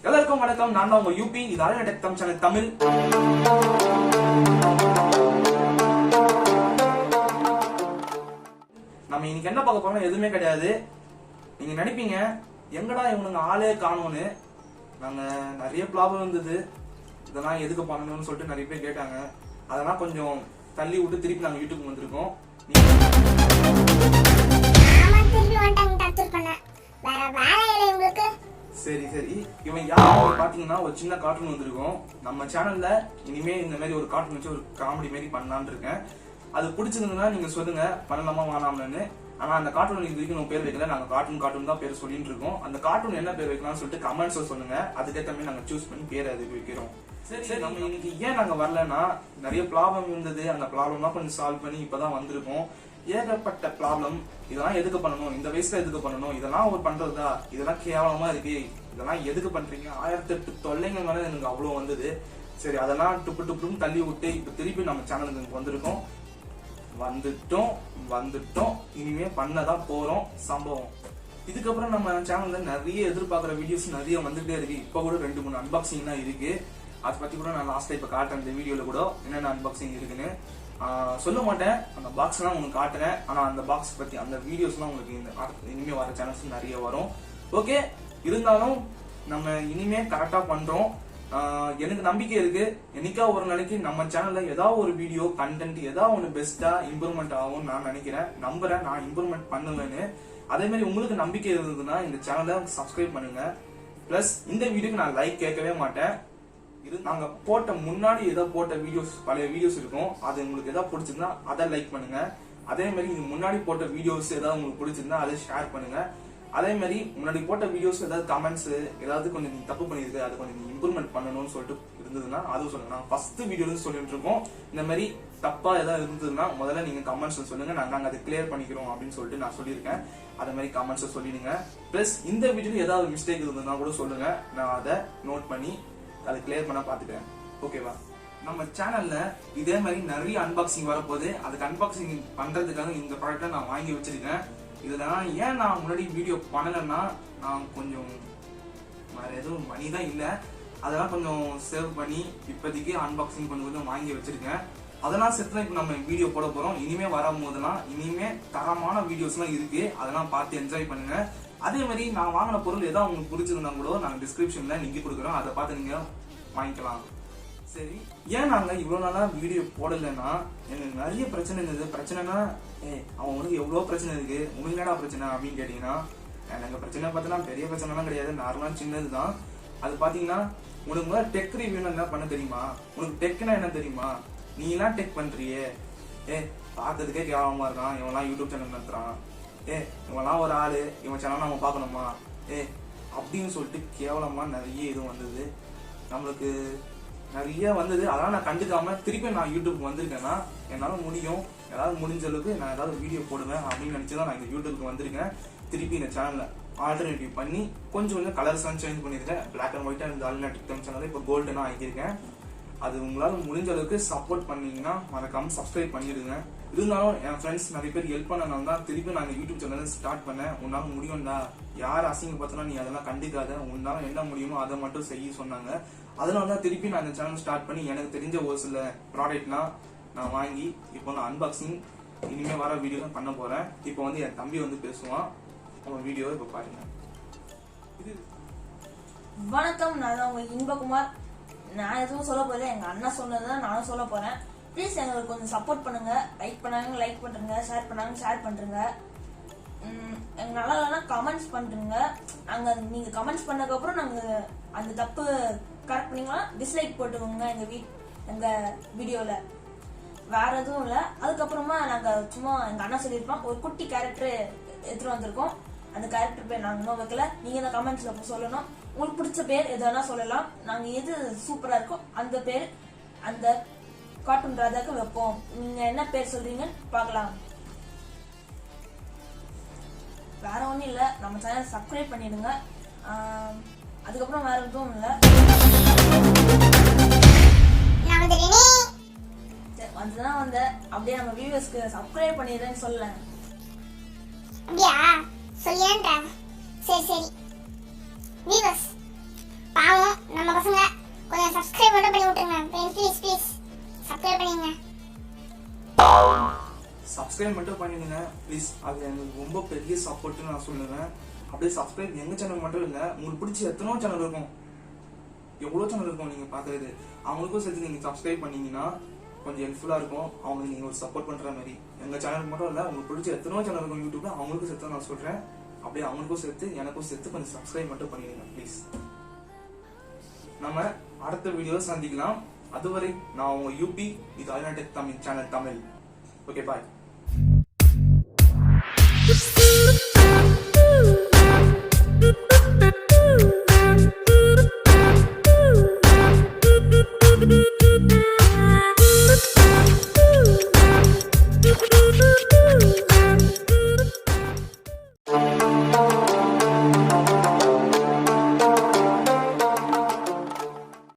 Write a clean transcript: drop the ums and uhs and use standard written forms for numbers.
எல்லாருக்கும் வணக்கம். நான் தான் உங்க யூபி. இது அழகா டெக் சேனல் தமிழ். நம்ம இன்னைக்கு என்ன பார்க்க போறோம் எதுவுமே கிடையாது. நீங்க நினைப்பீங்க எங்கடா இவனுங்க ஆளே காணோன்னு. நாங்க நிறைய ப்ராப்ளம் இருந்தது, இதெல்லாம் எதுக்கு பண்ணணும்னு சொல்லிட்டு நிறைய பேர் கேட்டாங்க. அதெல்லாம் கொஞ்சம் தள்ளி விட்டு திருப்பி நாங்க யூடியூப் வந்திருக்கோம். சரி சரி, இவன் யாரும் பாத்தீங்கன்னா ஒரு சின்ன கார்ட்டூன் வந்திருக்கோம். நம்ம சேனல்ல இனிமே இந்த மாதிரி ஒரு கார்ட்டூன் வச்சு ஒரு காமெடி மாதிரி பண்ணலான்னு இருக்கேன். அது பிடிச்சிருந்ததுன்னா நீங்க சொல்லுங்க, பண்ணலாமா வேணாம்னு. ஆனா அந்த கார்ட்டூன் இது வரைக்கும் நம்ம பேர் வைக்கல. நாங்க கார்ட்டூன் தான் பேர் சொல்லிட்டு இருக்கோம். அந்த கார்ட்டூன் என்ன பேர் வைக்கலாம்னு சொல்லிட்டு கமெண்ட்ஸ்ல சொல்லுங்க. அதுக்கேற்ற மாதிரி நாங்க சூஸ் பண்ணி பேர் அதுக்கு வைக்கிறோம். சரி, நம்ம இன்னைக்கு ஏன் நாங்க வரலன்னா நிறைய ப்ராப்ளம் இருந்தது. அந்த ப்ராப்ளம்லாம் கொஞ்சம் சால்வ் பண்ணி இப்பதான் வந்திருக்கோம். ஏகப்பட்ட ப்ராப்ளம். இதெல்லாம் எதுக்கு பண்ணணும், இந்த வயசுல எதுக்கு பண்ணணும், இதெல்லாம் ஒரு பண்றதா, இதெல்லாம் கேவலமா இருக்கு, இதெல்லாம் எதுக்கு பண்றீங்க, 1008 தொல்லைங்க மேல எனக்கு அவ்வளவு வந்தது. சரி, அதெல்லாம் டுப்புன்னு தள்ளி விட்டு இப்ப திருப்பி நம்ம சேனலுக்கு வந்துட்டோம். இனிமே பண்ணதான் போறோம் சம்பவம். இதுக்கப்புறம் நம்ம சேனல்ல நிறைய எதிர்பார்க்கிற வீடியோஸ் நிறைய வந்துட்டே இருக்கு. இப்ப கூட 2-3 அன்பாக்சிங் தான் இருக்கு. அதை பத்தி கூட நான் லாஸ்ட்ல இப்ப காட்டுறேன். இந்த வீடியோல கூட என்னென்ன அன்பாக்சிங் இருக்குன்னு சொல்ல மாட்டேன். அந்த பாக்ஸ் எல்லாம் உங்களுக்கு காட்டுறேன். ஆனா அந்த பாக்ஸ் பத்தி அந்த வீடியோஸ் எல்லாம் உங்களுக்கு இனிமே வர சேனல்ஸ் நிறைய வரும். ஓகே, இருந்தாலும் நம்ம இனிமே கரெக்டா பண்றோம். எனக்கு நம்பிக்கை இருக்கு, என்னைக்கா ஒரு நாளைக்கு நம்ம சேனல்ல ஏதாவது ஒரு வீடியோ கண்டென்ட் ஏதாவது ஒன்று பெஸ்டா இம்ப்ரூவ்மெண்ட் ஆகும் நான் நினைக்கிறேன், நம்புறேன். நான் இம்ப்ரூவ்மெண்ட் பண்ணுவேன்னு. அதே மாதிரி உங்களுக்கு நம்பிக்கை இருந்ததுன்னா இந்த சேனலை சப்ஸ்கிரைப் பண்ணுங்க. பிளஸ் இந்த வீடியோக்கு நான் லைக் கேட்கவே மாட்டேன். இது நாங்க முன்னாடி ஏதாவது போட்ட வீடியோஸ், பழைய வீடியோஸ் இருக்கும். அது உங்களுக்கு ஏதாவது பிடிச்சிருந்தா அதை லைக் பண்ணுங்க. அதே மாதிரி இது முன்னாடி போட்ட வீடியோஸ் ஏதாவது உங்களுக்கு பிடிச்சிருந்தா அதை ஷேர் பண்ணுங்க. அதே மாதிரி முன்னாடி போட்ட வீடியோஸ் ஏதாவது கமெண்ட்ஸ் ஏதாவது கொஞ்சம் நீ தப்பு பண்ணிருக்கு, அது கொஞ்சம் நீ இம்ப்ரூவ்மெண்ட் பண்ணணும்னு சொல்லிட்டு இருந்ததுன்னா அதுவும் சொல்லுங்க. நான் ஃபர்ஸ்ட் வீடியோல சொல்லிட்டு இருக்கோம், இந்த மாதிரி தப்பா ஏதாவது இருந்ததுன்னா முதல்ல நீங்க கமெண்ட்ஸ் சொல்லுங்க, நாங்க அதை கிளியர் பண்ணிக்கிறோம் அப்படின்னு சொல்லிட்டு நான் சொல்லியிருக்கேன். அதே மாதிரி கமெண்ட்ஸ் சொல்லிடுங்க. பிளஸ் இந்த வீடியோல ஏதாவது மிஸ்டேக் இருந்ததுன்னா கூட சொல்லுங்க, நான் அதை நோட் பண்ணி அதை கிளியர் பண்ண பாத்துக்கிறேன். ஓகேவா? நம்ம சேனல்ல இதே மாதிரி நிறைய அன்பாக்சிங் வரப்போகுது. அதுக்கு அன்பாக்சிங் பண்றதுக்காக இந்த ப்ராடக்ட்டை நான் வாங்கி வச்சிருக்கேன். இதெல்லாம் ஏன் நான் முன்னாடி வீடியோ பண்ணலன்னா, நான் கொஞ்சம் வேற எதுவும் மணி தான் இல்லை, அதெல்லாம் கொஞ்சம் சேவ் பண்ணி இப்போதைக்கு அன்பாக்சிங் கொஞ்சம் வாங்கி வச்சிருக்கேன். அதெல்லாம் சேர்த்து இப்போ நம்ம வீடியோ போட போறோம். இனிமே வரும்போதெல்லாம் இனிமே தரமான வீடியோஸ்லாம் இருக்கு, அதெல்லாம் பார்த்து என்ஜாய் பண்ணுங்க. அதே மாதிரி நான் வாங்கின பொருள் ஏதாவது உங்களுக்கு பிடிச்சிருந்தா கூட நாங்கள் டிஸ்கிரிப்ஷன்ல லிங்க் கொடுக்குறோம், அதை பார்த்து நீங்க வாங்கிக்கலாம். சரி, ஏன் நாங்க இவ்வளவு நாளா வீடியோ போடலைன்னா எனக்கு நிறைய பிரச்சனை இருந்தது. பிரச்சனைனா அவன் உனக்கு எவ்வளவு பிரச்சனை இருக்கு, உனக்கு என்னடா பிரச்சனை அப்படின்னு கேட்டீங்கன்னா, எனக்கு பிரச்சனை பார்த்தீங்கன்னா பெரிய பிரச்சனைலாம் கிடையாது, நார்மலா சின்னதுதான். அது பாத்தீங்கன்னா, உனக்கு முதல்ல டெக் ரிவ்யூன்னு என்ன பண்ண தெரியுமா, உனக்கு டெக்னா என்ன தெரியுமா, நீ எல்லாம் டெக் பண்றியே, பார்க்கறதுக்கே கேவலமா இருக்கான், இவன்லாம் யூடியூப் சேனல் நடத்துறான், இவன்லாம் ஒரு ஆளு, இவன் சேனல் நம்ம பார்க்கணுமா அப்படின்னு சொல்லிட்டு கேவலமா நிறைய இது வந்தது, நம்மளுக்கு நிறைய வந்தது. அதெல்லாம் நான் கண்டுக்காம திருப்பி நான் யூடியூப்க்கு வந்திருக்கேன்னா என்னால முடியும், ஏதாவது முடிஞ்ச அளவுக்கு நான் ஏதாவது வீடியோ போடுவேன் அப்படின்னு நினைச்சுதான் நான் இந்த யூடியூப்க்கு வந்திருக்கேன். திருப்பி இந்த சேனல்ல ஆல்டர்னேட்டிவ் பண்ணி கொஞ்சம் கலர்ஸ் எல்லாம் சேஞ்ச் பண்ணிருக்கேன். பிளாக் அண்ட் ஒயிட்டா இந்த அல்னா டிக்டம் சேனல் இப்போ கோல்டனா ஆகியிருக்கேன். அது உங்களால முடிஞ்ச அளவுக்கு சப்போர்ட் பண்ணீங்கன்னா மறக்காம சப்ஸ்கிரைப் பண்ணிடுங்க. இருந்தாலும் என் ஃப்ரெண்ட்ஸ் நிறைய பேர் ஹெல்ப் பண்ணனால தான் திருப்பி நான் யூடியூப் சேனல் ஸ்டார்ட் பண்ணேன். உன்னால முடியும்டா, யார் அசிங்க பார்த்தனா நீ அதெல்லாம் கண்டுக்காத, உன்னால என்ன முடியுமோ அதை மட்டும் செய்ய சொன்னாங்க. அதனாலதான் திருப்பி நான் இந்த சேனல் ஸ்டார்ட் பண்ணி எனக்கு தெரிஞ்ச ஒரு சில ப்ராடக்ட்லாம் நான் வாங்கி இப்போ நான் அன்பாக்சிங் இனிமே வர வீடியோ தான் பண்ண போறேன். இப்போ என் தம்பி பேசுவான். அவன் வீடியோவை இப்போ பாருங்க. வணக்கம், நான் உங்க இன்பகுமார். நான் எதுவும் சொல்ல போறேன், எங்க அண்ணா சொன்னதான் நானும் சொல்ல போறேன். ப்ளீஸ் எங்களுக்கு கொஞ்சம் சப்போர்ட் பண்ணுங்க. லைக் பண்ணாங்க லைக் பண்றீங்க, ஷேர் பண்ணாங்க ஷேர் பண்றீங்க. எங்க நல்லா இல்லைன்னா கமெண்ட்ஸ் பண்றீங்க. நாங்க நீங்க கமெண்ட்ஸ் பண்ணதுக்கு அப்புறம் நாங்க அந்த தப்பு கரெக்ட் பண்ணீங்கன்னா டிஸ்லைக் போட்டுக்கோங்க எங்க வீடியோல. வேற எதுவும் இல்ல. அதுக்கப்புறமா நாங்க சும்மா எங்க அண்ணா சொல்லியிருப்போம், ஒரு குட்டி கேரக்டர் எடுத்துட்டு வந்திருக்கோம். அந்த கேரக்டர் பேர் நாங்க இன்னும் வைக்கல. நீங்க இந்த கமெண்ட்ஸ்ல சொல்லணும். உங்களுக்கு பிடிச்ச பேர் எதுனா சொல்லலாம். நாங்க எது சூப்பரா இருக்கோ அந்த பேர் அந்த கார்ட்டூன் ராஜாக்கு வைப்போம். நீங்க என்ன பேர் சொல்றீங்கன்னு பார்க்கலாம். வேற ஒண்ணும் இல்ல, நம்ம சேனல் சப்ஸ்கிரைப் பண்ணிடுங்க. அதுக்கப்புறம் வேற எதுவும் இல்ல. வந்துதான் வந்த அப்படியே நம்ம வியூவர்ஸ்க்கு சப்ஸ்கிரைப் பண்ணிடுறேன்னு சொல்லல. அப்படியா சொல்லியேன்டா. சரி வியூவர்ஸ் பாவம் சப்ஸ்கிரைப் மட்டும் பண்ணிடுங்க ப்ளீஸ். அது எனக்கு ரொம்ப பெரிய சப்போர்ட்னு நான் சொல்லுவேன். அப்படியே சப்ஸ்கிரைப் எங்க சேனல் மட்டும் இல்லை, உங்களுக்கு பிடிச்ச எத்தனோ சேனல் இருக்கும், எவ்வளோ சேனல் இருக்கும் நீங்க பாக்குறது, அவங்களுக்கும் சேர்த்து நீங்க சப்ஸ்கிரைப் பண்ணீங்கன்னா கொஞ்சம் ஹெல்ப்ஃபுல்லா இருக்கும். அவங்களுக்கு நீங்க ஒரு சப்போர்ட் பண்ற மாதிரி. எங்க சேனலுக்கு மட்டும் இல்ல, உங்களுக்கு பிடிச்ச எத்தனோ சேனல் இருக்கும் யூடியூப்ல, அவங்களுக்கும் சேர்த்து நான் சொல்றேன். அப்படியே அவங்களுக்கும் சேர்த்து எனக்கும் சேர்த்து கொஞ்சம் சப்ஸ்கிரைப் மட்டும் பண்ணிடுங்க ப்ளீஸ். நம்ம அடுத்த வீடியோல சந்திக்கலாம். அதுவரை நான் உங்க யூபி, இது all India tech Tamil channel Tamil. Okay bye.